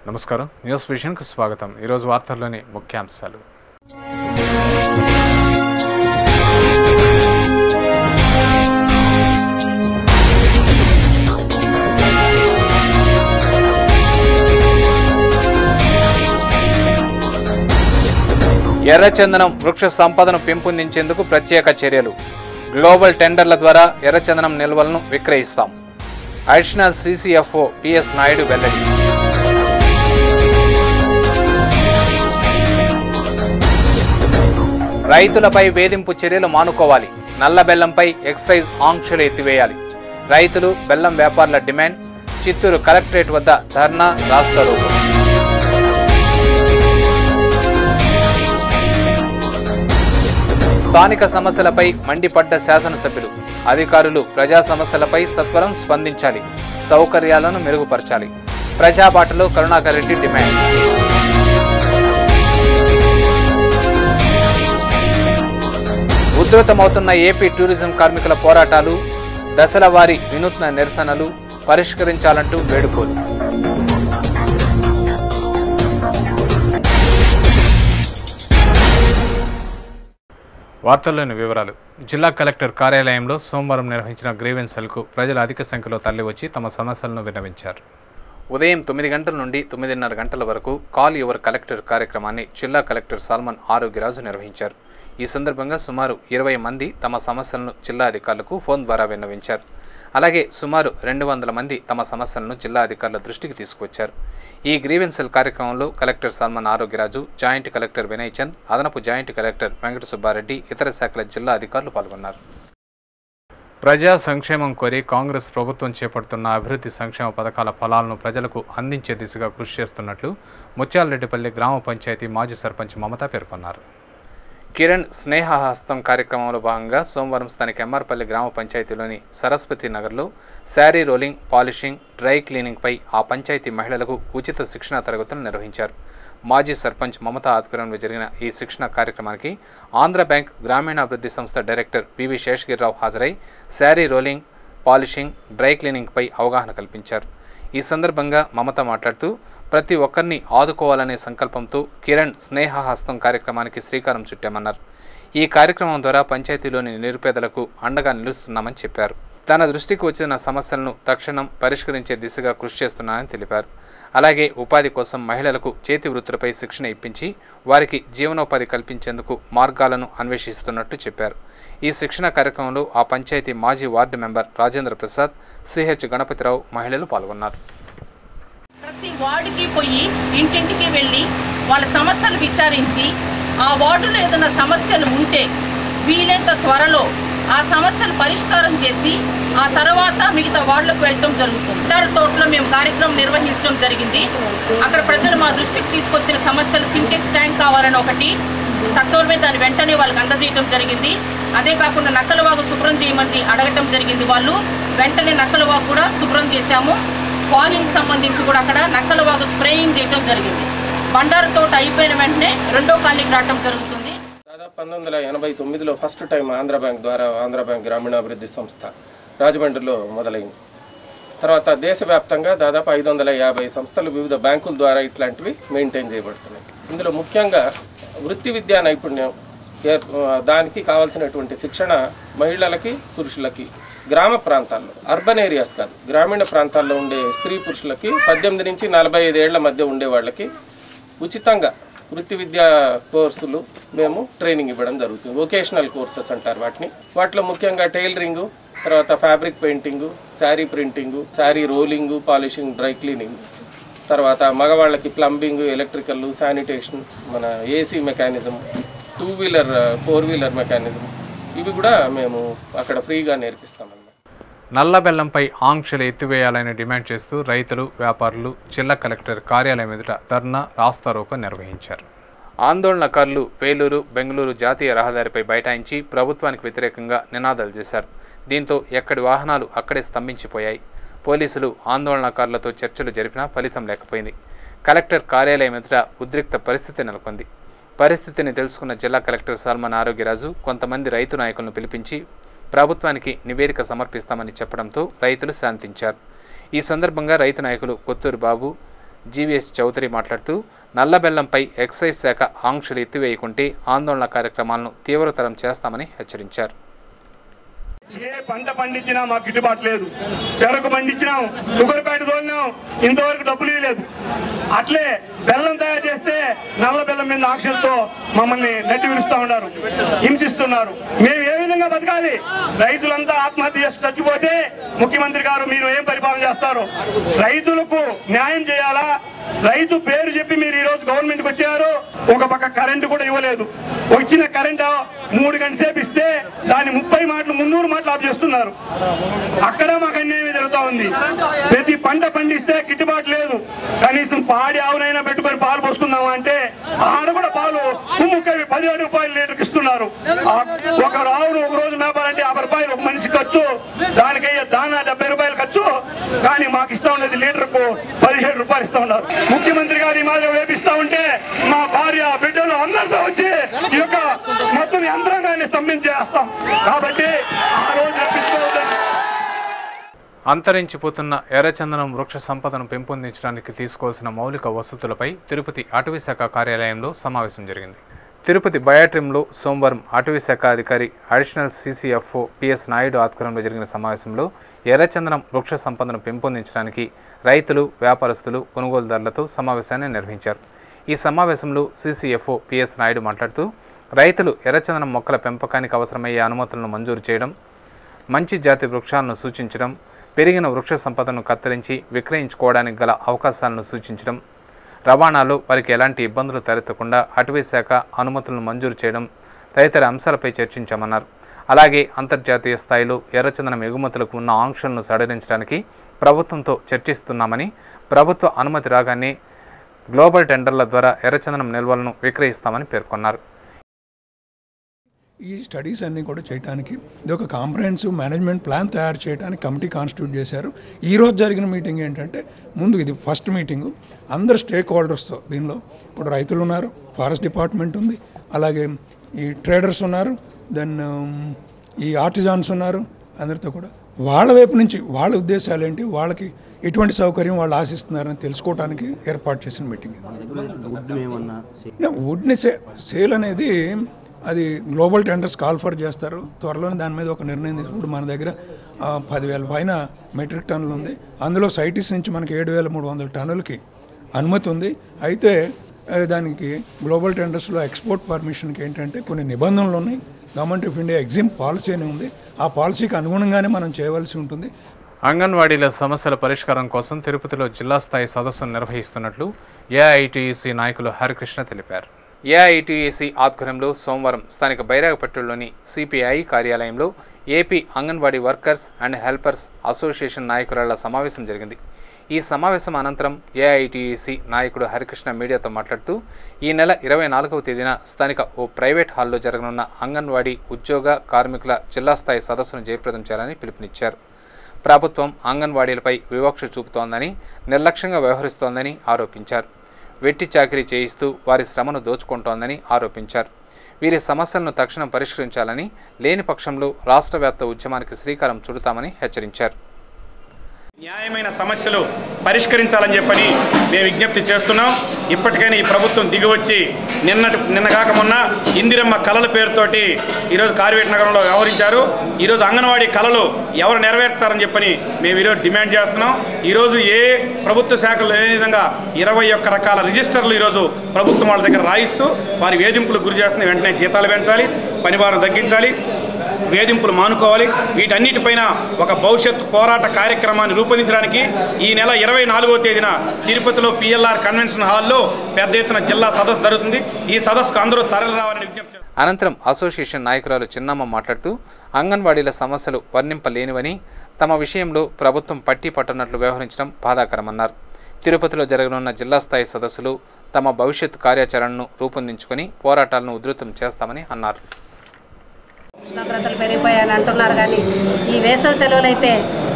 నమస్కారం న్యూస్ విజన్కు స్వాగతం। ఈ రోజు వార్తల్లోని ముఖ్యాంశాలు। ఎర్రచందనం వృక్ష సంపదను పెంపొందించేందుకు ప్రత్యేక చర్యలు। గ్లోబల్ టెండర్ల ద్వారా ఎర్రచందనం నిల్వలను విక్రయిస్తాం। అడిషనల్ CCFO PS నాయుడు వెల్లడి। రైతులపై వేధింపు చర్యలు మానుకోవాలి। నల్ల బెల్లంపై ఎక్సైజ్ ఆంక్షలు ఎత్తివేయాలి। రైతులు బెల్లం వ్యాపారుల డిమాండ్। చిత్తూరు కలెక్టరేట్ వద్ద ధర్నా రాస్తారోకో। స్థానిక సమస్యలపై మండిపడ్డ శాసనసభ్యులు। అధికారులు ప్రజా సమస్యలపై సత్వరం స్పందించాలి। సౌకర్యాలను మెరుగుపరచాలి। ప్రజాబాటలో కరుణాకర్ రెడ్డి డిమాండ్। ఉధృతమవుతున్న ఏపీ టూరిజం కార్మికుల పోరాటాలు, దశల వారీ వినూత్న నిరసనలు పరిష్కరించాలంటూ వేడుకోలు। వార్తల్లోని వివరాలు। జిల్లా కలెక్టర్ కార్యాలయంలో సోమవారం నిర్వహించిన గ్రీవెన్స్ సెల్కు ప్రజలు అధిక సంఖ్యలో తరలివచ్చి తమ సమస్యలను విన్నవించారు। ఉదయం 9 గంటల నుండి 9:30 గంటల వరకు కాల్ యువర్ కలెక్టర్ కార్యక్రమాన్ని జిల్లా కలెక్టర్ సాల్మన్ ఆరోగ్యరాజు నిర్వహించారు। ఈ సందర్భంగా సుమారు 20 మంది తమ సమస్యలను జిల్లా అధికారులకు ఫోన్ ద్వారా విన్నవించారు। అలాగే సుమారు 200 మంది తమ సమస్యలను జిల్లా అధికారుల దృష్టికి తీసుకువచ్చారు। ఈ గ్రీవెన్స్ సెల్ కార్యక్రమంలో collector Salman Arogyaraju, joint collector Vinay Chand, అదనపు జాయింట్ కలెక్టర్ వెంకట సుబ్బారెడ్డి, ఇతర శాఖల జిల్లా అధికారులు పాల్గొన్నారు। ప్రజా సంక్షేమం కోరి కాంగ్రెస్ ప్రభుత్వం చేపడుతున్న అభివృద్ధి సంక్షేమ పథకాల ఫలాలను ప్రజలకు అందించే దిశగా కృషి చేస్తున్నట్లు ముత్యాలరెడ్డిపల్లి గ్రామ పంచాయతీ మాజీ సర్పంచ్ మమత పేర్కొన్నారు। కిరణ్ స్నేహహస్తం కార్యక్రమంలో భాగంగా సోమవారం స్థానిక ఎంఆర్పల్లి గ్రామ పంచాయతీలోని సరస్వతి నగర్లో శారీ రోలింగ్, పాలిషింగ్, డ్రై క్లీనింగ్పై ఆ పంచాయతీ మహిళలకు ఉచిత శిక్షణ తరగతులు నిర్వహించారు। మాజీ సర్పంచ్ మమత ఆధ్వర్యంలో జరిగిన ఈ శిక్షణ కార్యక్రమానికి ఆంధ్ర బ్యాంక్ గ్రామీణాభివృద్ధి సంస్థ డైరెక్టర్ పివి శేషగిరిరావు హాజరై శారీ రోలింగ్, పాలిషింగ్, డ్రై క్లీనింగ్పై అవగాహన కల్పించారు। ఈ సందర్భంగా మమత మాట్లాడుతూ ప్రతి ఒక్కరిని ఆదుకోవాలనే సంకల్పంతో కిరణ్ స్నేహహస్తం కార్యక్రమానికి శ్రీకారం చుట్టామన్నారు। ఈ కార్యక్రమం ద్వారా పంచాయతీలోని నిరుపేదలకు అండగా నిలుస్తున్నామని చెప్పారు। తన దృష్టికి వచ్చిన సమస్యలను తక్షణం పరిష్కరించే దిశగా కృషి చేస్తున్నానని తెలిపారు। అలాగే ఉపాధి కోసం మహిళలకు చేతి వృత్తులపై శిక్షణ ఇప్పించి వారికి జీవనోపాధి కల్పించేందుకు మార్గాలను అన్వేషిస్తున్నట్టు చెప్పారు। ఈ శిక్షణ కార్యక్రమంలో ఆ పంచాయతీ మాజీ ward member Rajendra Prasad, CH Ganapathi Rao మహిళలు పాల్గొన్నారు। ప్రతి వార్డుకి పోయి ఇంటింటికి వెళ్ళి వాళ్ళ సమస్యలు విచారించి ఆ వార్డులో ఏదైనా సమస్యలు ఉంటే వీలైనంత త్వరలో ఆ సమస్యలు పరిష్కారం చేసి ఆ తర్వాత మిగతా వార్డులకు వెళ్ళటం జరుగుతుంది। బండారు తోటలో మేము కార్యక్రమం నిర్వహించడం జరిగింది। అక్కడ ప్రజలు మా దృష్టికి తీసుకొచ్చిన సమస్యలు సింటెక్స్ ట్యాంక్ కావాలని ఒకటి సత్వరమే దాన్ని వెంటనే వాళ్ళకి అందజేయడం జరిగింది। అదే కాకుండా నక్కలవాగు శుభ్రం చేయమని అడగటం జరిగింది। వాళ్ళు వెంటనే నక్కలవాగు కూడా శుభ్రం చేశాము। ఫాగింగ్ సంబంధించి కూడా అక్కడ నక్కలవాగు స్ప్రేయింగ్ చేయడం జరిగింది। బండారు తోట అయిపోయిన వెంటనే రెండో కాలనీకి రావడం జరుగుతుంది। దాదాపు 1989లో ఫస్ట్ టైం ఆంధ్ర బ్యాంక్ ద్వారా ఆంధ్ర బ్యాంక్ గ్రామీణాభివృద్ధి సంస్థ రాజమండ్రిలో మొదలైంది। తర్వాత దేశవ్యాప్తంగా దాదాపు 550 సంస్థలు వివిధ బ్యాంకుల ద్వారా ఇట్లాంటివి మెయింటైన్ చేయబడుతున్నాయి। ఇందులో ముఖ్యంగా వృత్తి విద్యా నైపుణ్యం దానికి కావాల్సినటువంటి శిక్షణ మహిళలకి, పురుషులకి గ్రామ ప్రాంతాల్లో, అర్బన్ ఏరియాస్ కాదు, గ్రామీణ ప్రాంతాల్లో ఉండే స్త్రీ పురుషులకి 18 నుంచి 45 ఏళ్ల మధ్య ఉండే వాళ్ళకి ఉచితంగా వృత్తి విద్యా కోర్సులు మేము ట్రైనింగ్ ఇవ్వడం జరుగుతుంది। వొకేషనల్ కోర్సెస్ అంటారు వాటిని। వాటిలో ముఖ్యంగా టైలరింగు, తర్వాత fabric painting, sari printing, sari రోలింగు, polishing, dry cleaning, తర్వాత మగవాళ్ళకి ప్లంబింగ్, ఎలక్ట్రికల్, శానిటేషన్, మన AC mechanism, 2 wheeler 4 wheeler mechanism, ఇవి కూడా మేము అక్కడ ఫ్రీగా నేర్పిస్తామన్నమాట। నల్ల బెల్లంపై ఆంక్షలు ఎత్తివేయాలని డిమాండ్ చేస్తూ రైతులు, వ్యాపారులు జిల్లా కలెక్టర్ కార్యాలయం ఎదుట ధర్నా రాస్తారోకో నిర్వహించారు। ఆందోళనకారులు వేలూరు, బెంగళూరు జాతీయ రహదారిపై బైఠాయించి ప్రభుత్వానికి వ్యతిరేకంగా నినాదాలు చేశారు। దీంతో ఎక్కడి వాహనాలు అక్కడే స్తంభించిపోయాయి। పోలీసులు ఆందోళనకారులతో చర్చలు జరిపినా ఫలితం లేకపోయింది। కలెక్టర్ కార్యాలయం ఎదుట ఉద్రిక్త పరిస్థితి నెలకొంది। పరిస్థితిని తెలుసుకున్న జిల్లా కలెక్టర్ సాల్మన్ ఆరోగ్యరాజు కొంతమంది రైతు నాయకులను పిలిపించి ప్రభుత్వానికి నివేదిక సమర్పిస్తామని చెప్పడంతో రైతులు శాంతించారు। ఈ సందర్భంగా రైతు నాయకులు కొత్తూరు బాబు, జీవీఎస్ చౌదరి మాట్లాడుతూ నల్లబెల్లంపై ఎక్సైజ్ శాఖ ఆంక్షలు ఎత్తివేయకుంటే ఆందోళన కార్యక్రమాలను తీవ్రతరం చేస్తామని హెచ్చరించారు. ఏ పంట పండించినా మాకు గిట్టుబాటు లేదు. చెరకు పండించినాం, షుగర్ ప్యాకెట్ తోలినాం, ఇంతవరకు డబ్బులు ఇవ్వలేదు. అట్లే బెల్లం తయారు చేస్తే నల్ల బెల్లం మీద ఆంక్షలతో మమ్మల్ని నెట్టి విరుస్తూ ఉన్నారు, హింసిస్తున్నారు. మేము ఏ విధంగా బతకాలి? రైతులంతా ఆత్మహత్య చేసి చచ్చిపోతే ముఖ్యమంత్రి గారు మీరు ఏం పరిపాలన చేస్తారు? రైతులకు న్యాయం చేయాలా? రైతు పేరు చెప్పి మీరు ఈ రోజు గవర్నమెంట్కి వచ్చారు, ఒక పక్క కరెంటు కూడా ఇవ్వలేదు. వచ్చిన కరెంటు 3 గంటల సేపు ఇస్తే దాన్ని 30 మాటలు 300 మాటలు ఆఫ్ చేస్తున్నారు. అక్కడ మాకు అన్యాయం జరుగుతూ ఉంది. ప్రతి పంట పండిస్తే గిట్టుబాటు లేదు. కనీసం పాడి ఆవునైనా పెట్టుకొని పాలు పోసుకుందాం అంటే ఆడ కూడా పాలు 17 రూపాయలు లీటర్కి ఇస్తున్నారు. ఒక ఆవును ఒక రోజు మేపాలంటే 50 రూపాయలు ఒక మనిషి ఖర్చు, దానికయ్యే దానా 70 రూపాయలు ఖర్చు. కానీ మాకు ఇస్తా ఉండేది లీటర్కు 17 రూపాయలు ఇస్తా ఉన్నారు. ముఖ్యమంత్రి గారు ఈ మాదిరి వేపిస్తా ఉంటే మా భార్య బిడ్డలు అందరితో వచ్చి ఈ యొక్క మొత్తం యంత్రాంగాన్ని స్తంభించేస్తాం. కాబట్టి ఆ రోజు అంతరించిపోతున్న ఎర్రచందనం వృక్ష సంపదను పెంపొందించడానికి తీసుకోవాల్సిన మౌలిక వసతులపై తిరుపతి అటవీశాఖ కార్యాలయంలో సమావేశం జరిగింది. తిరుపతి బయాట్రిమ్లో సోమవారం అటవీశాఖ అధికారి అడిషనల్ CCFO PS నాయుడు ఆధ్వర్యంలో జరిగిన సమావేశంలో ఎర్రచందనం వృక్ష సంపదను పెంపొందించడానికి రైతులు, వ్యాపారస్తులు, కొనుగోలుదారులతో సమావేశాన్ని నిర్వహించారు. ఈ సమావేశంలో CCFO PS నాయుడు మాట్లాడుతూ రైతులు ఎర్రచందనం మొక్కల పెంపకానికి అవసరమయ్యే అనుమతులను మంజూరు చేయడం, మంచి జాతి వృక్షాలను సూచించడం, పెరిగిన వృక్ష సంపదను కత్తిరించి విక్రయించుకోవడానికి గల అవకాశాలను సూచించడం, రవాణాలో వారికి ఎలాంటి ఇబ్బందులు తలెత్తకుండా అటవీశాఖ అనుమతులను మంజూరు చేయడం తదితర అంశాలపై చర్చించామన్నారు. అలాగే అంతర్జాతీయ స్థాయిలో ఎర్రచందనం ఎగుమతులకు ఉన్న ఆంక్షలను సడలించడానికి ప్రభుత్వంతో చర్చిస్తున్నామని, ప్రభుత్వ అనుమతి రాగానే గ్లోబల్ టెండర్ల ద్వారా ఎర్రచందనం నిల్వలను విక్రయిస్తామని పేర్కొన్నారు. ఈ స్టడీస్ అన్నీ కూడా చేయడానికి ఇది ఒక కాంప్రహెన్సివ్ మేనేజ్మెంట్ ప్లాన్ తయారు చేయడానికి కమిటీ కాన్స్టిట్యూట్ చేశారు. ఈరోజు జరిగిన మీటింగ్ ఏంటంటే, ముందు ఇది ఫస్ట్ మీటింగు, అందరు స్టేక్ హోల్డర్స్తో. దీనిలో ఇప్పుడు రైతులు ఉన్నారు, ఫారెస్ట్ డిపార్ట్మెంట్ ఉంది, అలాగే ఈ ట్రేడర్స్ ఉన్నారు, దెన్ ఈ ఆర్టిజాన్స్ ఉన్నారు. అందరితో కూడా వాళ్ళ వైపు నుంచి వాళ్ళ ఉద్దేశాలు ఏంటి, వాళ్ళకి ఎటువంటి సౌకర్యం వాళ్ళు ఆశిస్తున్నారని తెలుసుకోవడానికి ఏర్పాటు చేసిన మీటింగ్ ఇది. వుడ్ని సేల్ అనేది అది గ్లోబల్ టెండర్స్ కాల్ ఫర్ చేస్తారు. త్వరలోనే దాని మీద ఒక నిర్ణయం తీసుకుంటూ మన దగ్గర 10,000 పైన మెట్రిక్ టన్నులు ఉంది. అందులో సైటీస్ నుంచి మనకి 7,300 టన్నులకి అనుమతి ఉంది. అయితే దానికి గ్లోబల్ టెండర్స్లో ఎక్స్పోర్ట్ పర్మిషన్కి ఏంటంటే కొన్ని నిబంధనలు ఉన్నాయి. Government of India EXIM policy అని ఉంది. ఆ పాలసీకి అనుగుణంగానే మనం చేయవలసి ఉంటుంది. అంగన్వాడీల సమస్యల పరిష్కారం కోసం తిరుపతిలో జిల్లా స్థాయి సదస్సును నిర్వహిస్తున్నట్లు AITUC నాయకులు హరికృష్ణ తెలిపారు. AITUC ఆధ్వర్యంలో సోమవారం స్థానిక బైరాగపట్నంలోని CPI కార్యాలయంలో AP anganwadi workers and helpers association నాయకురాళ్ల సమావేశం జరిగింది. ఈ సమావేశం అనంతరం AITUC నాయకుడు హరికృష్ణ మీడియాతో మాట్లాడుతూ ఈ నెల 24వ తేదీన స్థానిక ఓ ప్రైవేట్ హాల్లో జరగనున్న అంగన్వాడీ ఉద్యోగ కార్మికుల జిల్లా స్థాయి సదస్సును జయప్రదం చేయాలని పిలుపునిచ్చారు. ప్రభుత్వం అంగన్వాడీలపై వివక్ష చూపుతోందని, నిర్లక్ష్యంగా వ్యవహరిస్తోందని ఆరోపించారు. వెట్టి చాకిరీ చేయిస్తూ వారి శ్రమను దోచుకుంటోందని ఆరోపించారు. వీరి సమస్యలను తక్షణం పరిష్కరించాలని, లేని పక్షంలో రాష్ట్ర వ్యాప్త ఉద్యమానికి శ్రీకారం చుడతామని హెచ్చరించారు. న్యాయమైన సమస్యలు పరిష్కరించాలని చెప్పని మేము విజ్ఞప్తి చేస్తున్నాం. ఇప్పటికైనా ఈ ప్రభుత్వం దిగివచ్చి నిన్నగాక మొన్న ఇందిరమ్మ కళల పేరుతోటి ఈరోజు కార్వేట్ నగరంలో వ్యవహరించారు. ఈరోజు అంగన్వాడీ కళలు ఎవరు నెరవేర్తారని చెప్పని మేము ఈరోజు డిమాండ్ చేస్తున్నాం. ఈరోజు ఏ ప్రభుత్వ శాఖలు లేని విధంగా 21 రకాల రిజిస్టర్లు ఈరోజు ప్రభుత్వం వాళ్ళ దగ్గర రాయిస్తూ వారి వేధింపులకు గురి చేస్తున్న వెంటనే జీతాలు పెంచాలి, పనిభారం తగ్గించాలి, వేధింపులు మానుకోవాలి. వీటన్నిటిపైన ఒక భవిష్యత్తు పోరాట కార్యక్రమాన్ని రూపొందించడానికి ఈ నెల 24వ తేదీన తిరుపతిలో PLR కన్వెన్షన్ హాల్లో పెద్ద ఎత్తున జిల్లా సదస్సు జరుగుతుంది. ఈ సదస్సుకు అందరూ తరలి రావాలని విజ్ఞప్తి. అనంతరం అసోసియేషన్ నాయకురాలు చిన్నమ్మ మాట్లాడుతూ అంగన్వాడీల సమస్యలు వర్ణింపలేనివని, తమ విషయంలో ప్రభుత్వం పట్టి పట్టనట్లు వ్యవహరించడం బాధాకరమన్నారు. తిరుపతిలో జరగనున్న జిల్లా స్థాయి సదస్సులు తమ భవిష్యత్ కార్యాచరణను రూపొందించుకొని పోరాటాలను ఉధృతం చేస్తామని అన్నారు. ఉష్ణోగ్రతలు పెరిగిపోయాయని అంటున్నారు, కానీ ఈ వేసవి సెలవులు అయితే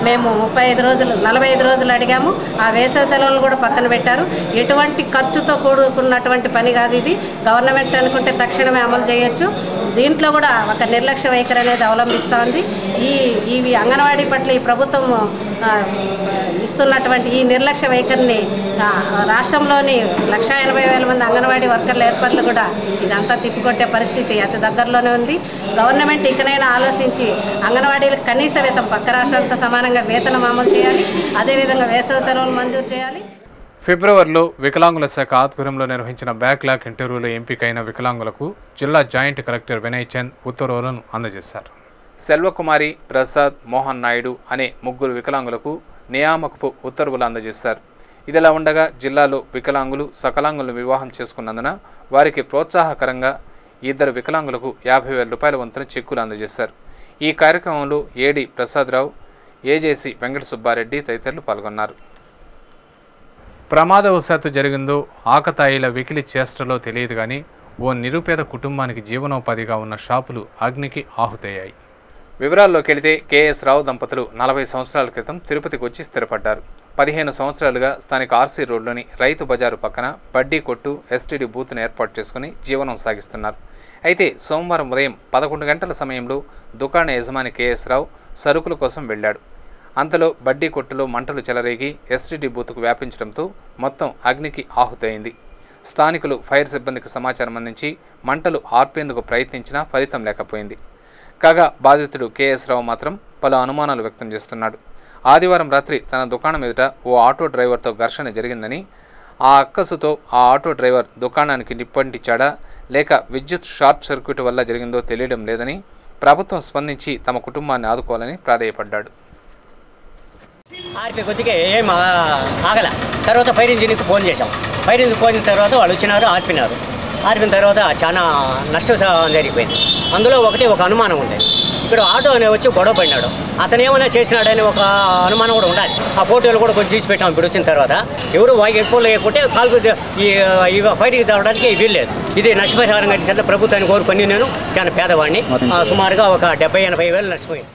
మేము 35 రోజులు 45 రోజులు అడిగాము. ఆ వేసవి సెలవులు కూడా పక్కన పెట్టారు. ఎటువంటి ఖర్చుతో కూడుకున్నటువంటి పని కాదు ఇది. గవర్నమెంట్ అనుకుంటే తక్షణమే అమలు చేయొచ్చు. దీంట్లో కూడా ఒక నిర్లక్ష్య వైఖరి అనేది అవలంబిస్తూ ఉంది. ఇవి అంగన్వాడీ పట్ల ఈ ప్రభుత్వం చూస్తున్నటువంటి ఈ నిర్లక్ష్య వైఖరిని రాష్ట్రంలోని 180,000 మంది అంగన్వాడీ వర్కర్ల ఏర్పాట్లు కూడా ఇదంతా తిప్పికొట్టే పరిస్థితి అతి దగ్గరలోనే ఉంది. గవర్నమెంట్ ఇకనైనా ఆలోచించి అంగన్వాడీలకు కనీస వేతనం పక్క రాష్ట్రాలతో సమానంగా వేతనం అమలు చేయాలి. అదేవిధంగా వేసవి సెలవులు మంజూరు చేయాలి. ఫిబ్రవరిలో వికలాంగుల శాఖ ఆధ్వర్యంలో నిర్వహించిన బ్యాక్లాగ్ ఇంటర్వ్యూలో ఎంపికైన వికలాంగులకు జిల్లా జాయింట్ కలెక్టర్ వినయ్ చంద్ ఉత్తర్వులను అందజేశారు. సెల్వకుమారి, ప్రసాద్, మోహన్ నాయుడు అనే 3 వికలాంగులకు నియామకపు ఉత్తర్వులు అందజేశారు. ఇదిలా ఉండగా జిల్లాలో వికలాంగులు సకలాంగులను వివాహం చేసుకున్నందున వారికి ప్రోత్సాహకరంగా 2 వికలాంగులకు 50,000 రూపాయల వంతున చెక్కులు అందజేశారు. ఈ కార్యక్రమంలో ఏడి ప్రసాదరావు, ఏజేసీ వెంకట సుబ్బారెడ్డి తదితరులు పాల్గొన్నారు. ప్రమాదవశాత్తు జరిగిందో ఆకతాయిల వెకిలి చేష్టలో తెలియదు కానీ ఓ నిరుపేద కుటుంబానికి జీవనోపాధిగా ఉన్న షాపులు అగ్నికి ఆహుతయ్యాయి. వివరాల్లోకి వెళితే కేఎస్ రావు దంపతులు 40 సంవత్సరాల క్రితం తిరుపతికి వచ్చి స్థిరపడ్డారు. 15 సంవత్సరాలుగా స్థానిక ఆర్సీ రోడ్లోని రైతు బజారు పక్కన బడ్డీ కొట్టు, ఎస్టీడీ బూత్ను ఏర్పాటు చేసుకుని జీవనం సాగిస్తున్నారు. అయితే సోమవారం ఉదయం 11 గంటల సమయంలో దుకాణ యజమాని కేఎస్ రావు సరుకుల కోసం వెళ్లాడు. అంతలో బడ్డీ కొట్టులో మంటలు చెలరేగి ఎస్టీడీ బూత్కు వ్యాపించడంతో మొత్తం అగ్నికి ఆహుతైంది. స్థానికులు ఫైర్ సిబ్బందికి సమాచారం అందించి మంటలు ఆర్పేందుకు ప్రయత్నించినా ఫలితం లేకపోయింది. కాగా బాధితుడు కేఎస్ రావు మాత్రం పలు అనుమానాలు వ్యక్తం చేస్తున్నాడు. ఆదివారం రాత్రి తన దుకాణం ఎదుట ఓ ఆటో డ్రైవర్తో ఘర్షణ జరిగిందని, ఆ అక్కసుతో ఆ ఆటో డ్రైవర్ దుకాణానికి నిప్పంటించాడా లేక విద్యుత్ షార్ట్ సర్క్యూట్ వల్ల జరిగిందో తెలియడం లేదని, ప్రభుత్వం స్పందించి తమ కుటుంబాన్ని ఆదుకోవాలని ప్రాధేయపడ్డాడు. ఆర్పి కొద్దిగా ఏం ఆగల. తర్వాత ఫైర్ ఇంజిన్కి ఫోన్ చేశాం. ఫైర్ ఇంజిన్ పోయిన తర్వాత వాళ్ళు వచ్చినారు, ఆర్పిన తర్వాత చాలా నష్టం జరిగిపోయింది. అందులో ఒక అనుమానం ఉండేది. ఇక్కడ ఆటో అనే వచ్చి గొడవ పడినాడు, అతను ఏమైనా చేసినాడని ఒక అనుమానం కూడా ఉండాలి. ఆ ఫోటోలు కూడా కొంచెం తీసి పెట్టాం. ఇప్పుడు వచ్చిన తర్వాత ఎవరు ఎక్కువ లేకుంటే కాల్పు ఈ ఫైర్కి తేవడానికి వీల్లేదు. ఇది నష్టపరిహారం కట్టించిన ప్రభుత్వాన్ని కోరుకొని నేను చాలా పేదవాడిని, సుమారుగా ఒక 70-80 వేలు నష్టపోయింది.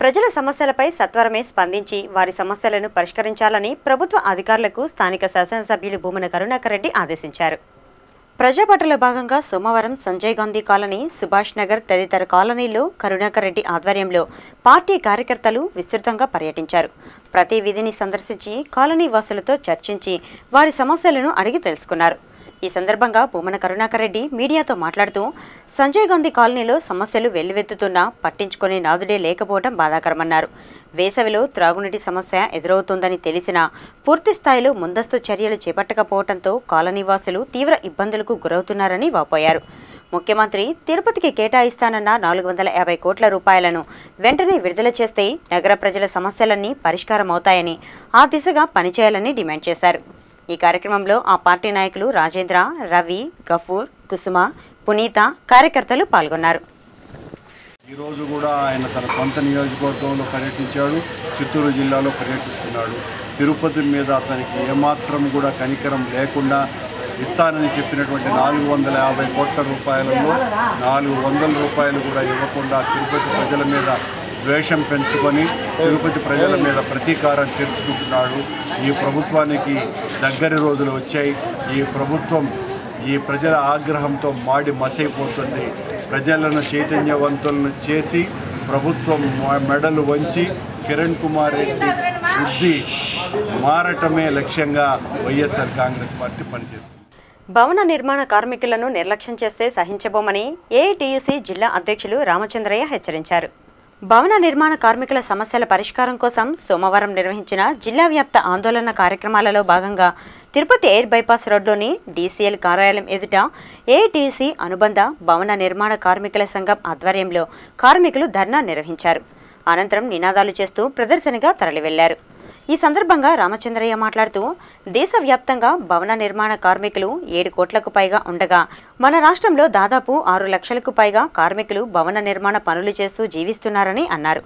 ప్రజల సమస్యలపై సత్వరమే స్పందించి వారి సమస్యలను పరిష్కరించాలని ప్రభుత్వ అధికారులకు స్థానిక శాసనసభ్యులు భూమన కరుణాకర్ రెడ్డి ఆదేశించారు. ప్రజాపాటలో భాగంగా సోమవారం సంజయ్ గాంధీ కాలనీ, సుభాష్ నగర్ తదితర కాలనీల్లో కరుణాకర్ రెడ్డి ఆధ్వర్యంలో పార్టీ కార్యకర్తలు విస్తృతంగా పర్యటించారు. ప్రతి వీధిని సందర్శించి కాలనీ వాసులతో చర్చించి వారి సమస్యలను అడిగి తెలుసుకున్నారు. ఈ సందర్భంగా భూమన కరుణాకర్ రెడ్డి మీడియాతో మాట్లాడుతూ సంజయ్ గాంధీ కాలనీలో సమస్యలు వెల్లువెత్తుతున్నా పట్టించుకునే నాదుడే లేకపోవడం బాధాకరమన్నారు. వేసవిలో త్రాగునీటి సమస్య ఎదురవుతోందని తెలిసినా పూర్తి స్థాయిలో ముందస్తు చర్యలు చేపట్టకపోవడంతో కాలనీవాసులు తీవ్ర ఇబ్బందులకు గురవుతున్నారని వాపోయారు. ముఖ్యమంత్రి తిరుపతికి కేటాయిస్తానన్న 450 కోట్ల రూపాయలను వెంటనే విడుదల చేస్తే నగర ప్రజల సమస్యలన్నీ పరిష్కారమవుతాయని, ఆ దిశగా పనిచేయాలని డిమాండ్ చేశారు. ఈ కార్యక్రమంలో ఆ పార్టీ నాయకులు రాజేంద్ర, రవి, గఫూర్, కుసుమ, పునీత కార్యకర్తలు పాల్గొన్నారు. ఈరోజు కూడా ఆయన తన సొంత నియోజకవర్గంలో పర్యటించాడు, చిత్తూరు జిల్లాలో పర్యటిస్తున్నాడు. తిరుపతి మీద అతనికి ఏమాత్రం కూడా కనికరం లేకుండా ఇస్తానని చెప్పినటువంటి 450 కోట్ల రూపాయలలో 400 రూపాయలు కూడా ఇవ్వకుండా తిరుపతి ప్రజల మీద ద్వేషం పెంచుకొని తిరుపతి ప్రజల మీద ప్రతీకారం తీర్చుకుంటున్నాడు. ఈ ప్రభుత్వానికి దగ్గరి రోజులు వచ్చాయి. ఈ ప్రభుత్వం ఈ ప్రజల ఆగ్రహంతో మాడి మసైపోతుంది. ప్రజలను చైతన్యవంతులను చేసి ప్రభుత్వం మెడలు వంచి కిరణ్ కుమార్ రెడ్డి బుద్ధి మారటమే లక్ష్యంగా వైఎస్ఆర్ కాంగ్రెస్ పార్టీ పనిచేస్తుంది. భవన నిర్మాణ కార్మికులను నిర్లక్ష్యం చేస్తే సహించబోమని ఏఐటీయూసీ జిల్లా అధ్యక్షులు రామచంద్రయ్య హెచ్చరించారు. భవన నిర్మాణ కార్మికుల సమస్యల పరిష్కారం కోసం సోమవారం నిర్వహించిన జిల్లా వ్యాప్త ఆందోళన కార్యక్రమాలలో భాగంగా తిరుపతి ఎయిర్ బైపాస్ రోడ్లోని డీసీఎల్ కార్యాలయం ఎదుట ఏఐటీయూసీ అనుబంధ భవన నిర్మాణ కార్మికుల సంఘం ఆధ్వర్యంలో కార్మికులు ధర్నా నిర్వహించారు. అనంతరం నినాదాలు చేస్తూ ప్రదర్శనగా తరలివెళ్లారు. ఈ సందర్భంగా రామచంద్రయ్య మాట్లాడుతూ దేశవ్యాప్తంగా భవన నిర్మాణ కార్మికులు 7 కోట్లకు పైగా ఉండగా మన రాష్ట్రంలో దాదాపు 6 లక్షలకు పైగా కార్మికులు భవన నిర్మాణ పనులు చేస్తూ జీవిస్తున్నారని అన్నారు.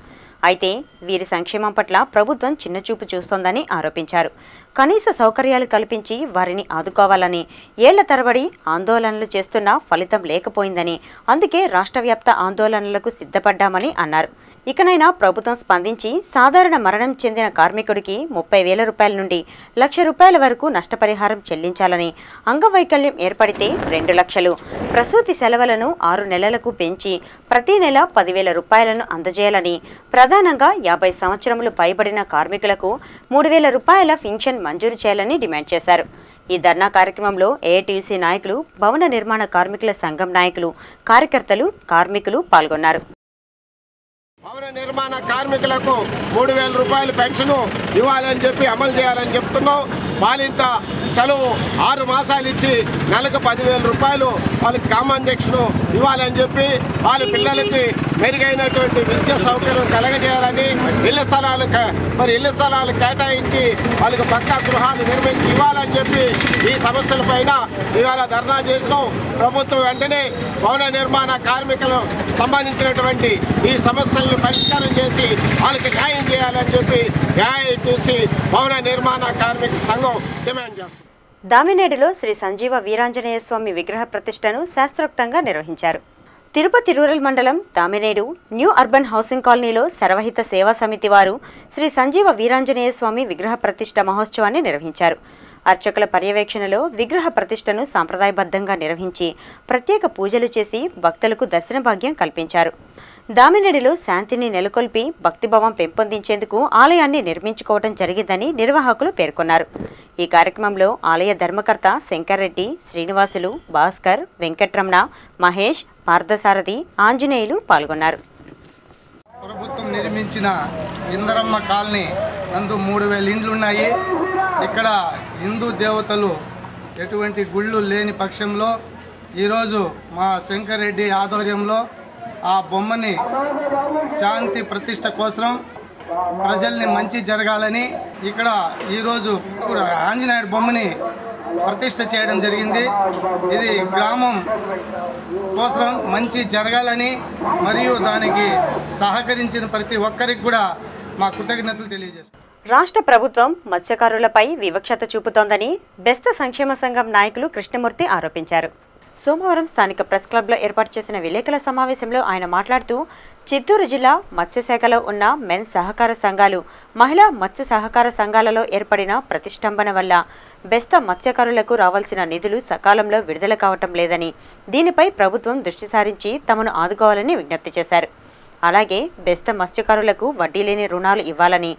అయితే వీరి సంక్షేమం పట్ల ప్రభుత్వం చిన్నచూపు చూస్తోందని ఆరోపించారు. కనీస సౌకర్యాలు కల్పించి వారిని ఆదుకోవాలని ఏళ్ల తరబడి ఆందోళనలు చేస్తున్నా ఫలితం లేకపోయిందని, అందుకే రాష్ట్రవ్యాప్త ఆందోళనలకు సిద్ధపడ్డామని అన్నారు. ఇకనైనా ప్రభుత్వం స్పందించి సాధారణ మరణం చెందిన కార్మికుడికి 30,000 రూపాయల నుండి 1,00,000 రూపాయల వరకు నష్టపరిహారం చెల్లించాలని, అంగవైకల్యం ఏర్పడితే 2 లక్షలు, ప్రసూతి సెలవులను 6 నెలలకు పెంచి ప్రతి నెల 10,000 రూపాయలను అందజేయాలని, ప్రధానంగా 50 సంవత్సరములు పైబడిన కార్మికులకు 3,000 రూపాయల పింఛన్ మంజూరు చేయాలని డిమాండ్ చేశారు. ఈ ధర్నా కార్యక్రమంలో ఏఐటీయూసీ నాయకులు, భవన నిర్మాణ కార్మికుల సంఘం నాయకులు, కార్యకర్తలు, కార్మికులు పాల్గొన్నారు. భవన నిర్మాణ కార్మికులకు 3,000 రూపాయల పెన్షన్ ఇవ్వాలని చెప్పి అమలు చేయాలని చెప్తున్నాం. బాలింత సెలవు 6 మాసాలు ఇచ్చి నెలకు 10,000 రూపాయలు వాళ్ళకి కాంపన్సేషన్ ఇవ్వాలని చెప్పి, వాళ్ళ పిల్లలకి మెరుగైనటువంటి విద్యా సౌకర్యం కలగజేయాలని, ఇళ్ల స్థలాలు కేటాయించి వాళ్ళకి పక్కా గృహాలు నిర్మించి ఇవ్వాలని చెప్పి ఈ సమస్యలపైన ఇవాళ ధర్నా చేసినాం. ప్రభుత్వం వెంటనే భవన నిర్మాణ కార్మికులు సంబంధించినటువంటి ఈ సమస్యలను పరిష్కారం చేసి వాళ్ళకి న్యాయం చేయాలని చెప్పి ఏఐటీయూసీ భవన నిర్మాణ కార్మిక సంఘం డిమాండ్ చేస్తుంది. దామినేడులో శ్రీ సంజీవ వీరాంజనేయ స్వామి విగ్రహ ప్రతిష్టను శాస్త్రోక్తంగా నిర్వహించారు. తిరుపతి రూరల్ మండలం దామినేడు న్యూ అర్బన్ హౌసింగ్ కాలనీలో సర్వహిత సేవా సమితి వారు శ్రీ సంజీవ వీరాంజనేయ స్వామి విగ్రహ ప్రతిష్ట మహోత్సవాన్ని నిర్వహించారు. అర్చకుల పర్యవేక్షణలో విగ్రహ ప్రతిష్టను సాంప్రదాయబద్ధంగా నిర్వహించి ప్రత్యేక పూజలు చేసి భక్తులకు దర్శన భాగ్యం కల్పించారు. దామినేడులో శాంతిని నెలకొల్పి భక్తిభావం పెంపొందించేందుకు ఆలయాన్ని నిర్మించుకోవడం జరిగిందని నిర్వాహకులు పేర్కొన్నారు. ఈ కార్యక్రమంలో ఆలయ ధర్మకర్త శంకర్రెడ్డి, శ్రీనివాసులు, భాస్కర్, వెంకట్రమణ, మహేష్, పార్థసారథి, ఆంజనేయులు పాల్గొన్నారు. ప్రభుత్వం నిర్మించిన ఇందరమ్మ కాలనీ నందు 3,000 ఇండ్లున్నాయి. ఇక్కడ హిందూ దేవతలు ఎటువంటి గుళ్ళు లేని పక్షంలో ఈరోజు మా శంకర్రెడ్డి ఆధ్వర్యంలో ఆ బొమ్మని శాంతి ప్రతిష్ట కోసం ప్రజల్ని మంచి జరగాలని ఇక్కడ ఈరోజు ఆంజనేయుడి బొమ్మని ప్రతిష్ట చేయడం జరిగింది. ఇది గ్రామం కోసం మంచి జరగాలని మరియు దానికి సహకరించిన ప్రతి ఒక్కరికి కూడా మా కృతజ్ఞతలు తెలియజేస్తాం. రాష్ట్ర ప్రభుత్వం మత్స్యకారులపై వివక్షత చూపుతోందని బెస్త సంక్షేమ సంఘం నాయకులు కృష్ణమూర్తి ఆరోపించారు. సోమవారం స్థానిక ప్రెస్ క్లబ్లో ఏర్పాటు చేసిన విలేకరుల సమావేశంలో ఆయన మాట్లాడుతూ, చిత్తూరు జిల్లా మత్స్యశాఖలో ఉన్న మెన్ సహకార సంఘాలు, మహిళా మత్స్య సహకార సంఘాలలో ఏర్పడిన ప్రతిష్టంభన వల్ల బెస్త మత్స్యకారులకు రావాల్సిన నిధులు సకాలంలో విడుదల కావటం లేదని, దీనిపై ప్రభుత్వం దృష్టి సారించి తమను ఆదుకోవాలని విజ్ఞప్తి చేశారు. అలాగే బెస్త మత్స్యకారులకు వడ్డీ లేని రుణాలు ఇవ్వాలని,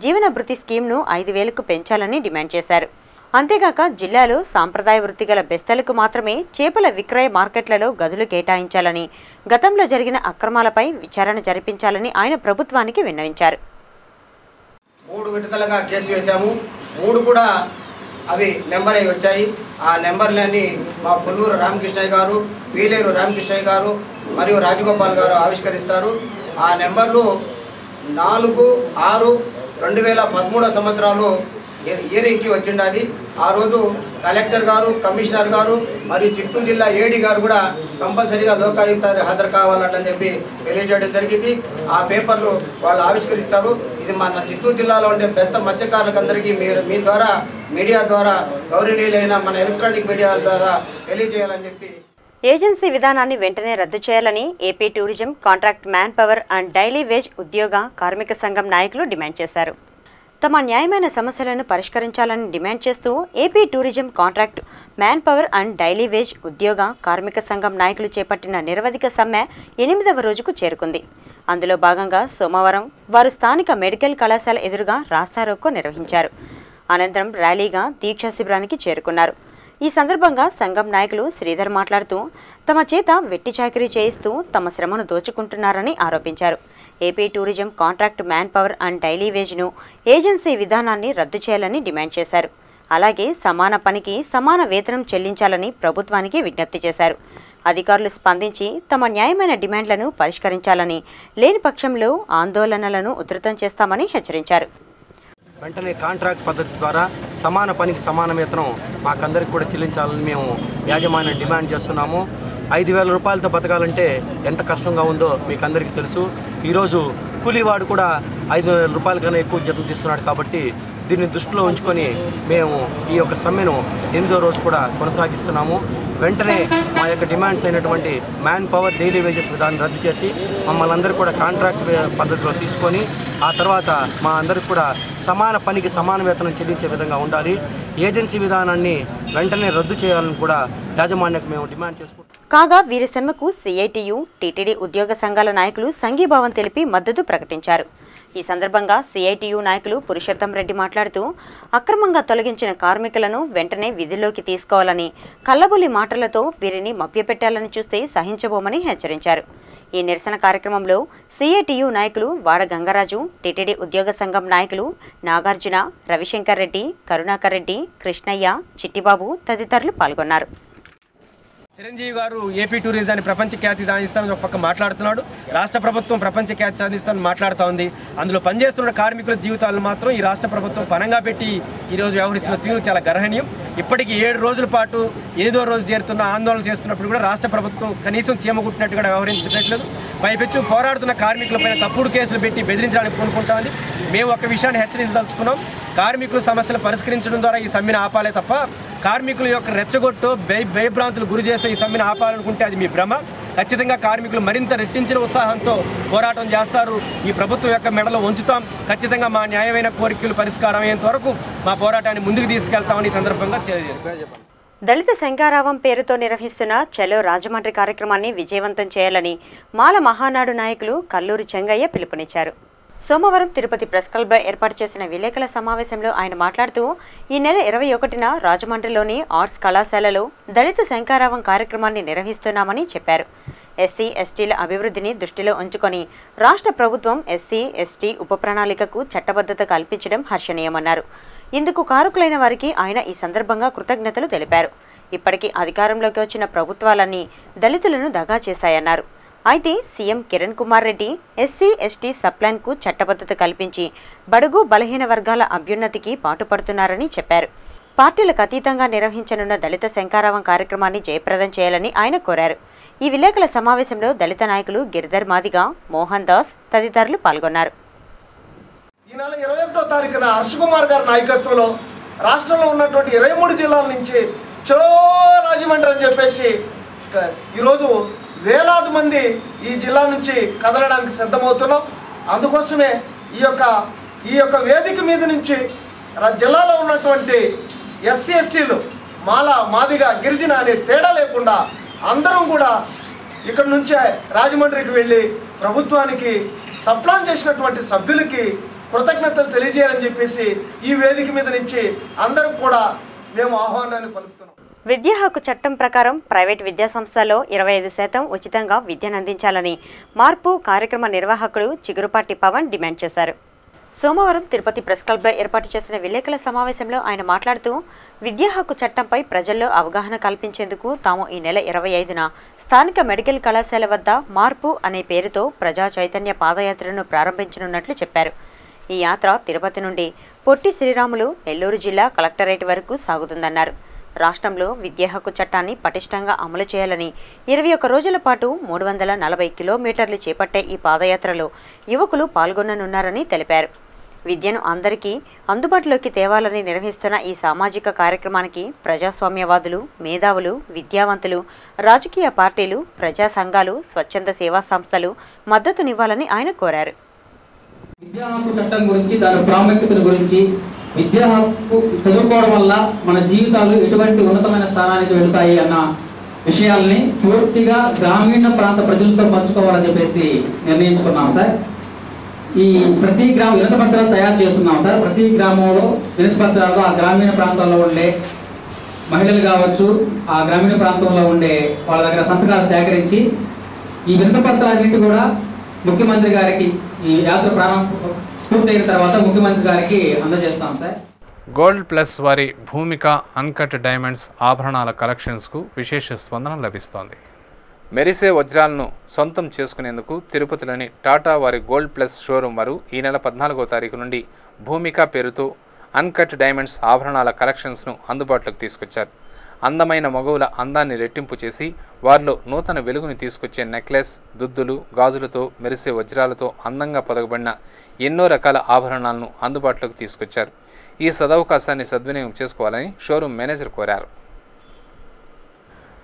జీవన భృతి స్కీమ్ను 5,000కు పెంచాలని డిమాండ్ చేశారు. అంతేగాక జిల్లాలో సాంప్రదాయ వృత్తి గల బెస్తలకు మాత్రమే చేపల విక్రయ మార్కెట్లలో గదులు కేటాయించాలని, గతంలో జరిగిన అక్రమాలపై విచారణ జరిపించాలని ఆయన ప్రభుత్వానికి విన్నవించారు. 3 విడతలుగా కేసు వేశాము. 3 కూడా అవి నెంబర్ అయి వచ్చాయి. ఆ నెంబర్లన్నీ మా పుల్లూరు రామకృష్ణయ్య గారు, వీలేరు రామకృష్ణయ్య గారు మరియు రాజగోపాల్ గారు ఆవిష్కరిస్తారు. ఆ నెంబర్లు 4/6/2013 సంవత్సరాలు ఇయరింగ్కి వచ్చిండాది. ఆ రోజు కలెక్టర్ గారు, కమిషనర్ గారు మరియు చిత్తూరు జిల్లా ఏడీ గారు కూడా కంపల్సరీగా లోకాయుక్త హాజరు కావాలని చెప్పి తెలియజేయడం జరిగింది. ఆ పేపర్లు వాళ్ళు ఆవిష్కరిస్తారు. ఇది మన చిత్తూరు జిల్లాలో ఉండే బెస్త మత్స్యకారులకు అందరికీ మీ ద్వారా, మీడియా ద్వారా, గౌరవనీయులైన మన ఎలక్ట్రానిక్ మీడియా ద్వారా తెలియజేయాలని చెప్పి ఏజెన్సీ విధానాన్ని వెంటనే రద్దు చేయాలని AP tourism contract man power and daily wage ఉద్యోగ కార్మిక సంఘం నాయకులు డిమాండ్ చేశారు. తమ న్యాయమైన సమస్యలను పరిష్కరించాలని డిమాండ్ చేస్తూ AP tourism contract man power and daily wage ఉద్యోగ కార్మిక సంఘం నాయకులు చేపట్టిన నిరవధిక సమ్మె 8వ రోజుకు చేరుకుంది. అందులో భాగంగా సోమవారం వారు స్థానిక మెడికల్ కళాశాల ఎదురుగా రాస్తారోకో నిర్వహించారు. అనంతరం ర్యాలీగా దీక్షా శిబిరానికి చేరుకున్నారు. ఈ సందర్భంగా సంఘం నాయకులు శ్రీధర్ మాట్లాడుతూ, తమ చేత వెట్టి చాకిరీ చేయిస్తూ తమ శ్రమను దోచుకుంటున్నారని ఆరోపించారు. AP tourism contract man power and daily వేజ్ను, ఏజెన్సీ విధానాన్ని రద్దు చేయాలని డిమాండ్ చేశారు. అలాగే సమాన పనికి సమాన వేతనం చెల్లించాలని ప్రభుత్వానికి విజ్ఞప్తి చేశారు. అధికారులు స్పందించి తమ న్యాయమైన డిమాండ్లను పరిష్కరించాలని, లేని పక్షంలో ఆందోళనలను ఉధృతం చేస్తామని హెచ్చరించారు. వెంటనే కాంట్రాక్ట్ పద్ధతి ద్వారా సమాన పనికి సమాన వేతనం మాకందరికి కూడా చెల్లించాలని మేము యాజమాన్యం డిమాండ్ చేస్తున్నాము. 5,000 రూపాయలతో బతకాలంటే ఎంత కష్టంగా ఉందో మీకు అందరికీ తెలుసు. ఈరోజు కూలీవాడు కూడా 5,000 రూపాయల కన్నా ఎక్కువ జీతం తీస్తున్నాడు. కాబట్టి దీన్ని దృష్టిలో ఉంచుకొని మేము ఈ యొక్క సమ్మెను 8వ రోజు కూడా కొనసాగిస్తున్నాము. వెంటనే మా యొక్క డిమాండ్స్ అయినటువంటి మ్యాన్ పవర్ డైలీ వేజెస్ విధానం రద్దు చేసి మమ్మల్ని అందరూ కూడా కాంట్రాక్ట్ పద్ధతిలో తీసుకొని ఆ తర్వాత మా అందరికి కూడా సమాన పనికి సమాన వేతనం చెల్లించే విధంగా ఉండాలి. ఏజెన్సీ విధానాన్ని వెంటనే రద్దు చేయాలని కూడా యాజమాన్యానికి మేము డిమాండ్ చేసుకుంటాం. కాగా వీరి సమ్మెకు సిఐటియు, టీటీడీ ఉద్యోగ సంఘాల నాయకులు సంఘీభావం తెలిపి మద్దతు ప్రకటించారు. ఈ సందర్భంగా సిఐటియు నాయకులు పురుషోత్తం రెడ్డి మాట్లాడుతూ అక్రమంగా తొలగించిన కార్మికులను వెంటనే విధుల్లోకి తీసుకోవాలని, కల్లబొల్లి మాటలతో వీరిని మభ్యపెట్టాలని చూస్తే సహించబోమని హెచ్చరించారు. ఈ నిరసన కార్యక్రమంలో సిఐటియు నాయకులు వాడ గంగరాజు, టీటీడీ ఉద్యోగ సంఘం నాయకులు నాగార్జున, రవిశంకర్ రెడ్డి, కరుణాకర్ రెడ్డి, కృష్ణయ్య, చిట్టిబాబు తదితరులు పాల్గొన్నారు. చిరంజీవి గారు ఏపీ టూరిజాన్ని ప్రపంచ ఖ్యాతి సాధిస్తామని ఒక పక్క మాట్లాడుతున్నాడు. రాష్ట్ర ప్రభుత్వం ప్రపంచ ఖ్యాతి సాధిస్తామని మాట్లాడుతూ ఉంది. అందులో పనిచేస్తున్న కార్మికుల జీవితాలను మాత్రం ఈ రాష్ట్ర ప్రభుత్వం పనంగా పెట్టి ఈరోజు వ్యవహరిస్తున్న తీరు చాలా గర్హనీయం. ఇప్పటికీ 7 రోజుల పాటు 8వ రోజు చేరుతున్న ఆందోళన చేస్తున్నప్పుడు కూడా రాష్ట్ర ప్రభుత్వం కనీసం చీమగుట్టినట్టుగా వ్యవహరించట్లేదు. పైపెచ్చు పోరాడుతున్న కార్మికులపైన తప్పుడు కేసులు పెట్టి బెదిరించడానికి పూనుకుంటా ఉంది. మేము ఒక విషయాన్ని హెచ్చరించదలుచుకున్నాం. కార్మికుల సమస్యలు పరిష్కరించడం ద్వారా ఈ సమ్మెను ఆపాలే తప్ప కార్మికుల యొక్క రెచ్చగొట్టు భయభ్రాంతులు గురి చేసే ఈ సమ్మెను ఆపాలనుకుంటే అది మీ భ్రమ. ఖచ్చితంగా కార్మికులు మరింత రెట్టించిన ఉత్సాహంతో పోరాటం చేస్తారు. ఈ ప్రభుత్వం యొక్క మెడలో ఉంచుతాం. ఖచ్చితంగా మా న్యాయమైన కోరికలు పరిష్కారం అయ్యేంత వరకు మా పోరాటాన్ని ముందుకు తీసుకెళ్తామని ఈ సందర్భంగా తెలియజేస్తున్నాను. దళిత శంఖారావం పేరుతో నిర్వహిస్తున్న చలో రాజమండ్రి కార్యక్రమాన్ని విజయవంతం చేయాలని మాల మహానాడు నాయకులు కల్లూరి చెంగయ్య పిలుపునిచ్చారు. సోమవారం తిరుపతి ప్రెస్ క్లబ్లో ఏర్పాటు చేసిన విలేకరుల సమావేశంలో ఆయన మాట్లాడుతూ ఈ నెల 21న రాజమండ్రిలోని ఆర్ట్స్ కళాశాలలో దళిత శంఖారావం కార్యక్రమాన్ని నిర్వహిస్తున్నామని చెప్పారు. ఎస్సీ ఎస్టీల అభివృద్ధిని దృష్టిలో ఉంచుకొని రాష్ట్ర ప్రభుత్వం ఎస్సీ ఎస్టీ ఉప ప్రణాళికకు చట్టబద్ధత కల్పించడం హర్షణీయమన్నారు. ఇందుకు కారకులైన వారికి ఆయన ఈ సందర్భంగా కృతజ్ఞతలు తెలిపారు. ఇప్పటికీ అధికారంలోకి వచ్చిన ప్రభుత్వాలన్నీ దళితులను దగా చేశాయన్నారు. అయితే CM Kiran Kumar Reddy SC ST సబ్ప్లాన్కు చట్టబద్ధత కల్పించి బడుగు బలహీన వర్గాల అభ్యున్నతికి పాటుపడుతున్నారని చెప్పారు. పార్టీలకు అతీతంగా నిర్వహించనున్న దళిత శంఖారావం కార్యక్రమాన్ని జయప్రదం చేయాలని ఆయన కోరారు. ఈ విలేకరుల సమావేశంలో దళిత నాయకులు గిరిధర్ మాదిగ, మోహన్ దాస్ తదితరులు పాల్గొన్నారు. ఈ నెల 21వ తారీఖున హర్షకుమార్ గారి నాయకత్వంలో రాష్ట్రంలో ఉన్నటువంటి 23 జిల్లాల నుంచి చలో రాజమండ్రి అని చెప్పేసి ఈరోజు వేలాది మంది ఈ జిల్లా నుంచి కదలడానికి సిద్ధమవుతున్నాం. అందుకోసమే ఈ యొక్క వేదిక మీద నుంచి జిల్లాలో ఉన్నటువంటి ఎస్సీ ఎస్టీలు, మాల, మాదిగ, గిరిజన అనే తేడా లేకుండా అందరం కూడా ఇక్కడ నుంచే రాజమండ్రికి వెళ్ళి ప్రభుత్వానికి సప్లాన్ చేసినటువంటి సభ్యులకి కృతజ్ఞతలు తెలియజేయాలని చెప్పేసి ఈ వేదిక మీద నుంచి అందరూ కూడా మేము ఆహ్వానాన్ని పలుకుతున్నాం. విద్యా హక్కు చట్టం ప్రకారం ప్రైవేట్ విద్యాసంస్థల్లో 25% ఉచితంగా విద్యనందించాలని మార్పు కార్యక్రమ నిర్వాహకుడు చిగురుపాటి పవన్ డిమాండ్ చేశారు. సోమవారం తిరుపతి ప్రెస్ క్లబ్లో ఏర్పాటు చేసిన విలేకరుల సమావేశంలో ఆయన మాట్లాడుతూ విద్యా హక్కు చట్టంపై ప్రజల్లో అవగాహన కల్పించేందుకు తాము ఈ నెల 25న స్థానిక మెడికల్ కళాశాల వద్ద మార్పు అనే పేరుతో ప్రజా చైతన్య పాదయాత్రను ప్రారంభించనున్నట్లు చెప్పారు. ఈ యాత్ర తిరుపతి నుండి పొట్టి శ్రీరాములు నెల్లూరు జిల్లా కలెక్టరేట్ వరకు సాగుతుందన్నారు. రాష్ట్రంలో విద్యా హక్కు చట్టాన్ని పటిష్టంగా అమలు చేయాలని 21 రోజుల పాటు 340 కిలోమీటర్లు చేపట్టే ఈ పాదయాత్రలో యువకులు పాల్గొననున్నారని తెలిపారు. విద్యను అందరికీ అందుబాటులోకి తేవాలని నిర్వహిస్తున్న ఈ సామాజిక కార్యక్రమానికి ప్రజాస్వామ్యవాదులు, మేధావులు, విద్యావంతులు, రాజకీయ పార్టీలు, ప్రజా సంఘాలు, స్వచ్ఛంద సేవా సంస్థలు మద్దతునివ్వాలని ఆయన కోరారు. విద్యా హక్కు చట్టం గురించి, దాని ప్రాముఖ్యతల గురించి, విద్యా హక్కు చదువుకోవడం వల్ల మన జీవితాలు ఎటువంటి ఉన్నతమైన స్థానానికి వెళుతాయి అన్న విషయాల్ని పూర్తిగా గ్రామీణ ప్రాంత ప్రజలతో పంచుకోవాలని చెప్పేసి నిర్ణయించుకున్నాం సార్. ఈ ప్రతి వినతి పత్రాలు తయారు చేస్తున్నాం సార్. ప్రతి గ్రామంలో వినతి పత్రాలు ఆ గ్రామీణ ప్రాంతాల్లో ఉండే మహిళలు కావచ్చు, ఆ గ్రామీణ ప్రాంతంలో ఉండే వాళ్ళ దగ్గర సంతకాలు సేకరించి ఈ వినతి పత్రాలన్నింటి కూడా ముఖ్యమంత్రి గారికి ఈ యాత్ర ప్రారంభం పూర్తయిన తర్వాత ముఖ్యమంత్రి గారికి అందజేస్తాం సార్. గోల్డ్ ప్లస్ వారి భూమిక అన్కట్ డైమండ్స్ ఆభరణాల కలెక్షన్స్కు విశేష స్పందన లభిస్తోంది. మెరిసే వజ్రాలను సొంతం చేసుకునేందుకు తిరుపతిలోని టాటా వారి గోల్డ్ ప్లస్ షోరూం వారు ఈ నెల 14వ తారీఖు నుండి భూమిక పేరుతో అన్కట్ డైమండ్స్ ఆభరణాల కలెక్షన్స్ను అందుబాటులోకి తీసుకొచ్చారు. అందమైన మగవుల అందాన్ని రెట్టింపు చేసి వారిలో నూతన వెలుగుని తీసుకొచ్చే నెక్లెస్, దుద్దులు, గాజులతో మెరిసే వజ్రాలతో అందంగా పొదగబడిన ఎన్నో రకాల ఆభరణాలను అందుబాటులోకి తీసుకొచ్చారు. ఈ సదవకాశాన్ని సద్వినియోగం చేసుకోవాలని షోరూమ్ మేనేజర్ కోరారు.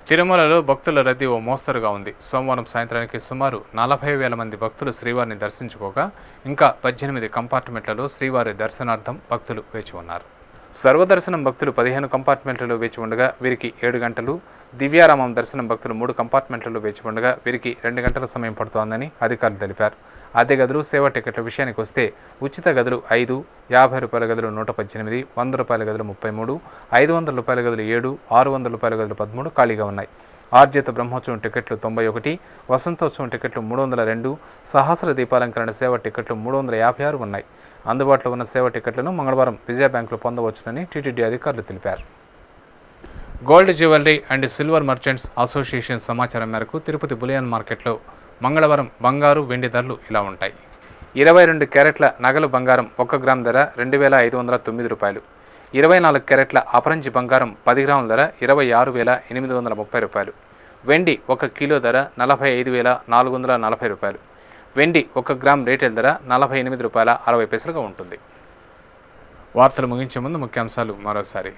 తిరుమలలో భక్తుల రద్దీ ఓ మోస్తరుగా ఉంది. సోమవారం సాయంత్రానికి సుమారు 40,000 మంది భక్తులు శ్రీవారిని దర్శించుకోగా ఇంకా 18 కంపార్ట్మెంట్లలో శ్రీవారి దర్శనార్థం భక్తులు వేచి ఉన్నారు. సర్వదర్శనం భక్తులు 15 కంపార్ట్మెంట్లలో వేచి ఉండగా వీరికి 7 గంటలు, దివ్యారామం దర్శనం భక్తులు 3 కంపార్ట్మెంట్లలో వేచి ఉండగా వీరికి 2 గంటల సమయం పడుతోందని అధికారులు తెలిపారు. అద్దె గదులు, సేవా టికెట్ల విషయానికి వస్తే ఉచిత గదులు 5, 50 రూపాయల గదులు 118, 100 రూపాయల గదులు 33, 500 రూపాయల గదులు 7, 600 రూపాయల గదులు 13 ఖాళీగా ఉన్నాయి. ఆర్జిత బ్రహ్మోత్సవం టికెట్లు 91, వసంతోత్సవం టికెట్లు 302, సహస్ర దీపాలంకరణ సేవ టికెట్లు 356 ఉన్నాయి. అందుబాటులో ఉన్న సేవ టికెట్లను మంగళవారం విజయ బ్యాంకులో పొందవచ్చునని టీటీడీ అధికారులు తెలిపారు. Gold jewellery and silver merchants association సమాచారం మేరకు తిరుపతి బులియన్ మార్కెట్లో మంగళవారం బంగారు, వెండి ధరలు ఇలా ఉంటాయి. 22 క్యారెట్ల నగలు బంగారం 1 గ్రామ్ ధర 2,509 రూపాయలు. 24 క్యారెట్ల అపరంజి బంగారం 10 గ్రాముల ధర 26,830 రూపాయలు. వెండి 1 కిలో ధర 45,440 రూపాయలు. వెండి 1 గ్రామ్ రీటైల్ ధర 48 రూపాయల 60 పైసలుగా ఉంటుంది. వార్తలు ముగించే ముందు ముఖ్యాంశాలు మరోసారి.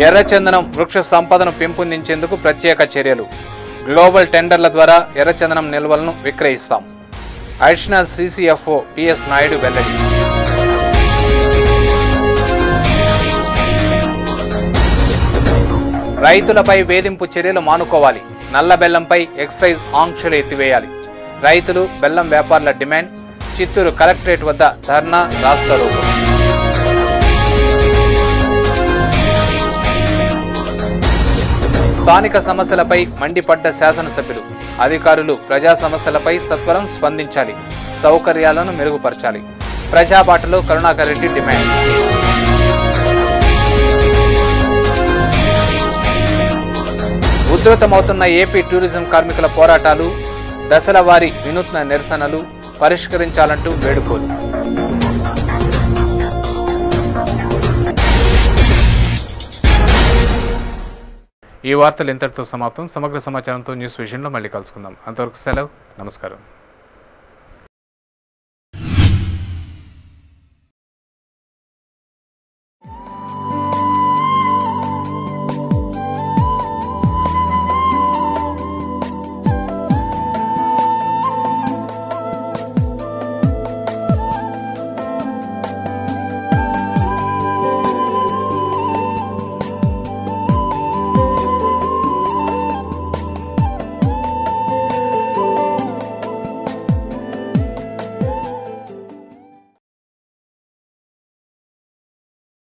ఎర్రచందనం వృక్ష సంపదను పెంపొందించేందుకు ప్రత్యేక చర్యలు. గ్లోబల్ టెండర్ల ద్వారా ఎర్రచందనం నిల్వలను విక్రయిస్తాం. అడిషనల్ CCFO PS నాయుడు వెల్లడి. రైతులపై వేధింపు చర్యలు మానుకోవాలి. నల్ల బెల్లంపై ఎక్సైజ్ ఆంక్షలు ఎత్తివేయాలి. రైతులు, బెల్లం వ్యాపారుల డిమాండ్. చిత్తూరు కలెక్టరేట్ వద్ద ధర్నా, రాస్తారోకో. స్థానిక సమస్యలపై మండిపడ్డ శాసనసభ్యులు. అధికారులు ప్రజా సమస్యలపై సత్వరం స్పందించాలి. సౌకర్యాలను మెరుగుపరచాలి. ప్రజాబాటలో కరుణాకర్ రెడ్డి డిమాండ్. ఉధృతమవుతున్న ఏపీ టూరిజం కార్మికుల పోరాటాలు, దశల వారీ వినూత్న నిరసనలు పరిష్కరించాలంటూ వేడుకోలు. ఈ వార్తలు ఇంతటితో సమాప్తం. సమగ్ర సమాచారంతో న్యూస్ విజన్లో మళ్ళీ కలుసుకుందాం. అంతవరకు సెలవు. నమస్కారం.